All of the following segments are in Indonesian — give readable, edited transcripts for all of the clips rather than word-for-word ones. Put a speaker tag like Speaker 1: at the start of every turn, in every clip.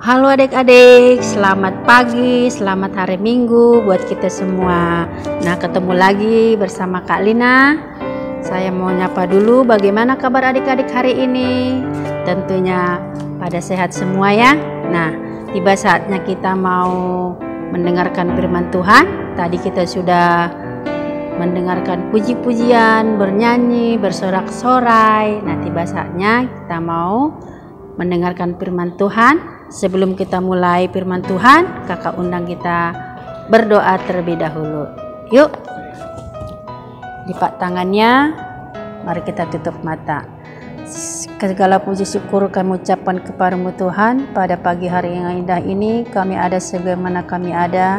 Speaker 1: Halo adik-adik, selamat pagi, selamat hari Minggu buat kita semua. Nah, ketemu lagi bersama Kak Lina. Saya mau nyapa dulu, bagaimana kabar adik-adik hari ini? Tentunya pada sehat semua ya. Nah, tiba saatnya kita mau mendengarkan firman Tuhan. Tadi kita sudah mendengarkan puji-pujian, bernyanyi, bersorak-sorai. Nah, tiba saatnya kita mau mendengarkan firman Tuhan. Sebelum kita mulai firman Tuhan, kakak undang kita berdoa terlebih dahulu. Yuk, lipat tangannya, mari kita tutup mata. Segala puji syukur kami ucapkan kepadamu Tuhan. Pada pagi hari yang indah ini kami ada sebagaimana kami ada.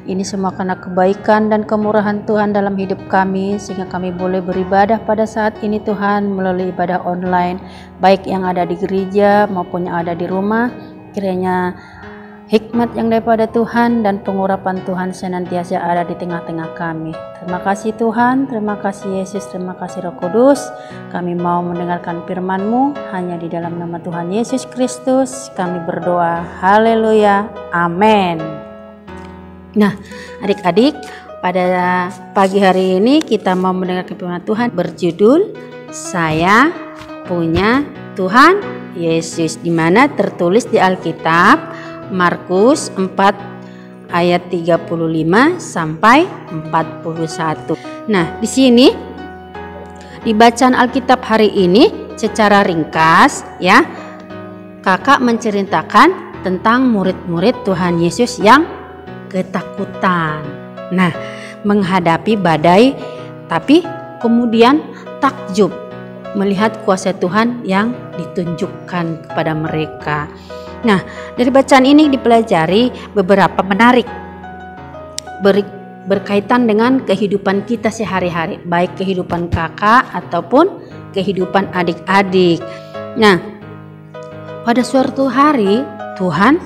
Speaker 1: Ini semua karena kebaikan dan kemurahan Tuhan dalam hidup kami, sehingga kami boleh beribadah pada saat ini Tuhan melalui ibadah online, baik yang ada di gereja maupun yang ada di rumah. Kiranya hikmat yang daripada Tuhan dan pengurapan Tuhan senantiasa ada di tengah-tengah kami. Terima kasih Tuhan, terima kasih Yesus, terima kasih Roh Kudus. Kami mau mendengarkan firman-Mu hanya di dalam nama Tuhan Yesus Kristus. Kami berdoa, haleluya, amin. Nah, adik-adik, pada pagi hari ini kita mau mendengarkan firman Tuhan berjudul Saya Punya Tuhan Yesus, di mana tertulis di Alkitab Markus 4 ayat 35 sampai 41. Nah, di sini di bacaan Alkitab hari ini secara ringkas ya, kakak menceritakan tentang murid-murid Tuhan Yesus yang ketakutan. Nah, menghadapi badai tapi kemudian takjub melihat kuasa Tuhan yang ditunjukkan kepada mereka. Nah, dari bacaan ini dipelajari beberapa menarik berkaitan dengan kehidupan kita sehari-hari, baik kehidupan kakak ataupun kehidupan adik-adik. Nah, pada suatu hari Tuhan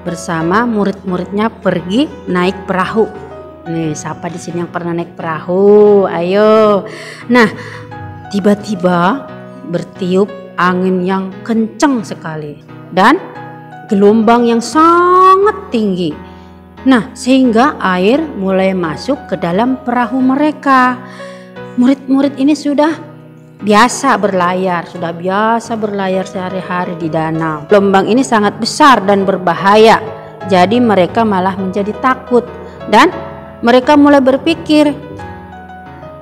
Speaker 1: bersama murid-muridnya pergi naik perahu. Nih, siapa di sini yang pernah naik perahu? Ayo. Nah, tiba-tiba bertiup angin yang kencang sekali dan gelombang yang sangat tinggi. Nah, sehingga air mulai masuk ke dalam perahu mereka. Murid-murid ini sudah biasa berlayar sehari-hari di danau. Gelombang ini sangat besar dan berbahaya. Jadi mereka malah menjadi takut dan mereka mulai berpikir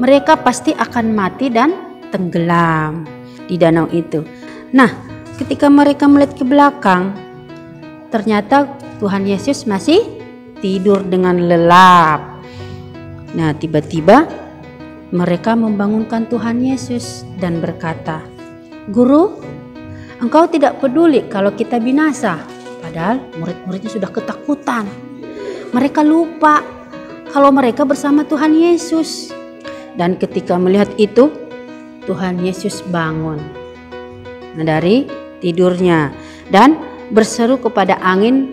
Speaker 1: mereka pasti akan mati dan tenggelam di danau itu. Nah, ketika mereka melihat ke belakang, ternyata Tuhan Yesus masih tidur dengan lelap. Nah, tiba-tiba mereka membangunkan Tuhan Yesus dan berkata, "Guru, Engkau tidak peduli kalau kita binasa." Padahal murid-muridnya sudah ketakutan. Mereka lupa kalau mereka bersama Tuhan Yesus. Dan ketika melihat itu, Tuhan Yesus bangun dari tidurnya dan berseru kepada angin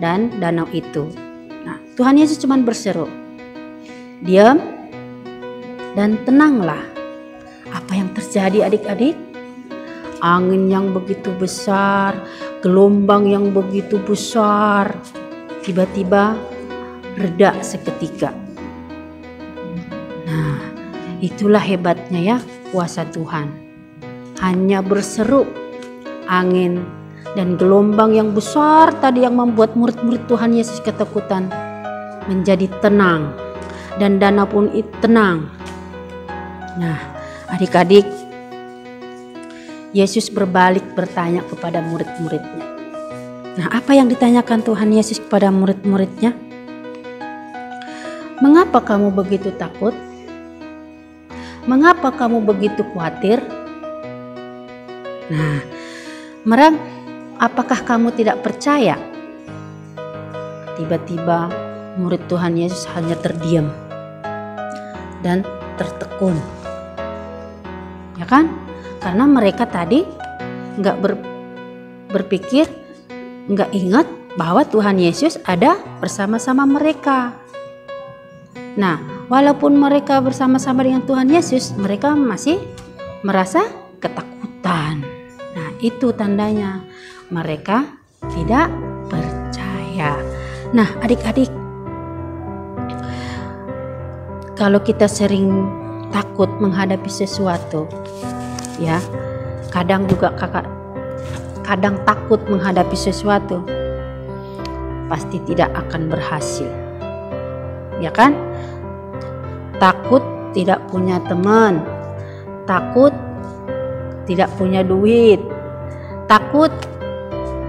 Speaker 1: dan danau itu. Nah, Tuhan Yesus cuma berseru, "Diam dan tenanglah." Apa yang terjadi adik-adik? Angin yang begitu besar, gelombang yang begitu besar, tiba-tiba reda seketika. Nah, itulah hebatnya ya kuasa Tuhan. Hanya berseru angin dan gelombang yang besar tadi yang membuat murid-murid Tuhan Yesus ketakutan menjadi tenang dan danau pun tenang. Nah, adik-adik, Yesus berbalik bertanya kepada murid-muridnya. Nah, apa yang ditanyakan Tuhan Yesus kepada murid-muridnya? "Mengapa kamu begitu takut? Mengapa kamu begitu khawatir? Nah, apakah kamu tidak percaya?" Tiba-tiba murid Tuhan Yesus hanya terdiam dan tertekun. Ya kan? Karena mereka tadi nggak berpikir, nggak ingat bahwa Tuhan Yesus ada bersama-sama mereka. Nah, walaupun mereka bersama-sama dengan Tuhan Yesus, mereka masih merasa ketakutan. Nah, itu tandanya mereka tidak percaya. Nah, adik-adik, kalau kita sering takut menghadapi sesuatu, ya, kadang takut menghadapi sesuatu, pasti tidak akan berhasil, ya kan? Takut tidak punya teman, takut tidak punya duit, takut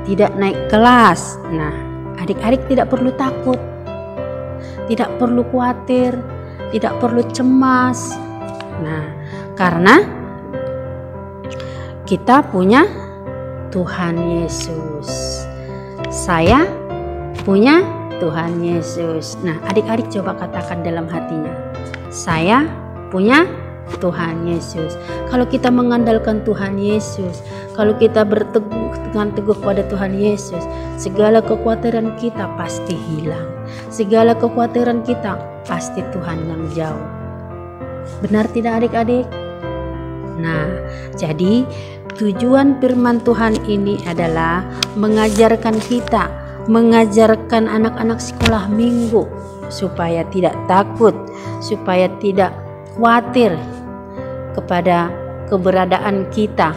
Speaker 1: tidak naik kelas. Nah, adik-adik tidak perlu takut, tidak perlu khawatir, tidak perlu cemas. Nah, karena kita punya Tuhan Yesus. Saya punya Tuhan Yesus. Nah, adik-adik coba katakan dalam hatinya, saya punya Tuhan Yesus. Kalau kita mengandalkan Tuhan Yesus, kalau kita berteguh dengan teguh pada Tuhan Yesus, segala kekhawatiran kita pasti hilang. Segala kekhawatiran kita pasti Tuhan yang jauh. Benar tidak adik-adik? Nah, jadi tujuan firman Tuhan ini adalah mengajarkan kita, mengajarkan anak-anak sekolah minggu supaya tidak takut, supaya tidak khawatir kepada keberadaan kita,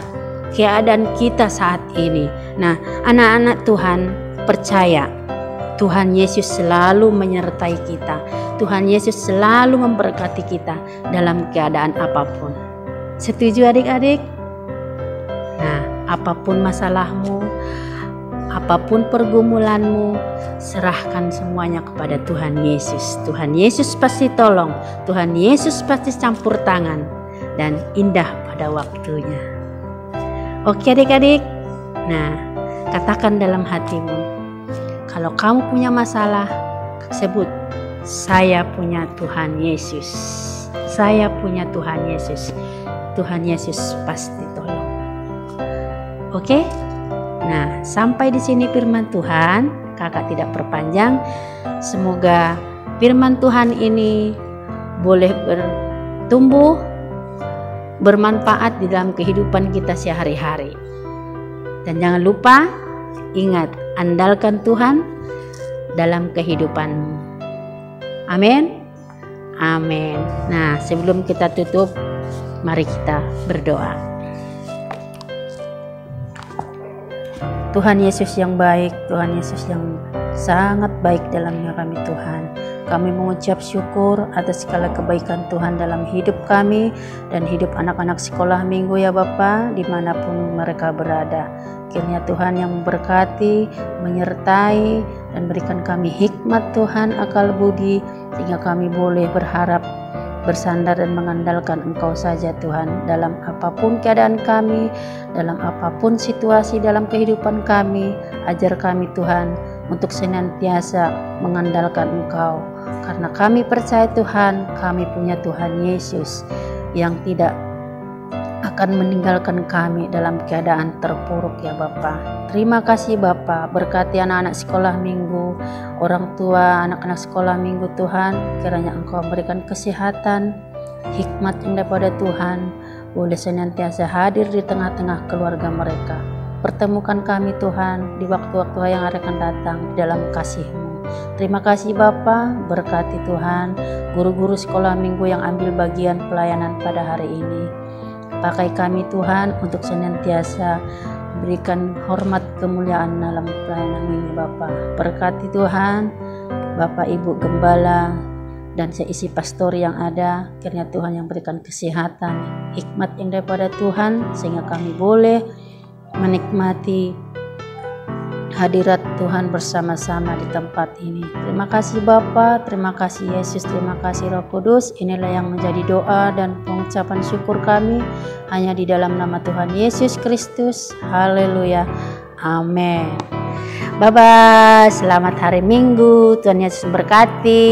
Speaker 1: keadaan kita saat ini. Nah, anak-anak Tuhan percaya Tuhan Yesus selalu menyertai kita. Tuhan Yesus selalu memberkati kita dalam keadaan apapun. Setuju adik-adik? Nah, apapun masalahmu, apapun pergumulanmu, serahkan semuanya kepada Tuhan Yesus. Tuhan Yesus pasti tolong, Tuhan Yesus pasti campur tangan, dan indah pada waktunya. Oke adik-adik? Nah, katakan dalam hatimu, kalau kamu punya masalah, sebut, saya punya Tuhan Yesus. Saya punya Tuhan Yesus. Tuhan Yesus pasti tolong. Oke? Nah, sampai di sini firman Tuhan. Kakak tidak perpanjang. Semoga firman Tuhan ini boleh bertumbuh, bermanfaat di dalam kehidupan kita sehari-hari. Dan jangan lupa, ingat, andalkan Tuhan dalam kehidupanmu. Amin. Amin. Nah, sebelum kita tutup, mari kita berdoa. Tuhan Yesus yang baik, Tuhan Yesus yang sangat baik dalamnya kami Tuhan. Kami mengucap syukur atas segala kebaikan Tuhan dalam hidup kami dan hidup anak-anak sekolah minggu ya Bapa, dimanapun mereka berada. Kiranya Tuhan yang memberkati, menyertai, dan berikan kami hikmat Tuhan, akal budi, sehingga kami boleh berharap, bersandar dan mengandalkan Engkau saja Tuhan, dalam apapun keadaan kami, dalam apapun situasi dalam kehidupan kami. Ajar kami Tuhan untuk senantiasa mengandalkan Engkau, karena kami percaya Tuhan, kami punya Tuhan Yesus yang tidak akan meninggalkan kami dalam keadaan terpuruk ya Bapa. Terima kasih Bapa, berkati anak-anak sekolah minggu, orang tua anak-anak sekolah minggu Tuhan, kiranya Engkau memberikan kesehatan, hikmat yang daripada Tuhan, boleh senantiasa hadir di tengah-tengah keluarga mereka. Pertemukan kami Tuhan di waktu-waktu yang akan datang dalam kasih-Mu. Terima kasih Bapa, berkati Tuhan guru-guru sekolah minggu yang ambil bagian pelayanan pada hari ini. Pakai kami Tuhan untuk senantiasa berikan hormat kemuliaan dalam pelayanan ini Bapa. Berkati Tuhan Bapak Ibu Gembala dan seisi pastor yang ada, kiranya Tuhan yang berikan kesehatan, hikmat yang daripada Tuhan, sehingga kami boleh menikmati hadirat Tuhan bersama-sama di tempat ini. Terima kasih Bapa, terima kasih Yesus, terima kasih Roh Kudus. Inilah yang menjadi doa dan pengucapan syukur kami hanya di dalam nama Tuhan Yesus Kristus. Haleluya. Amin. Bye-bye. Selamat hari Minggu. Tuhan Yesus berkati.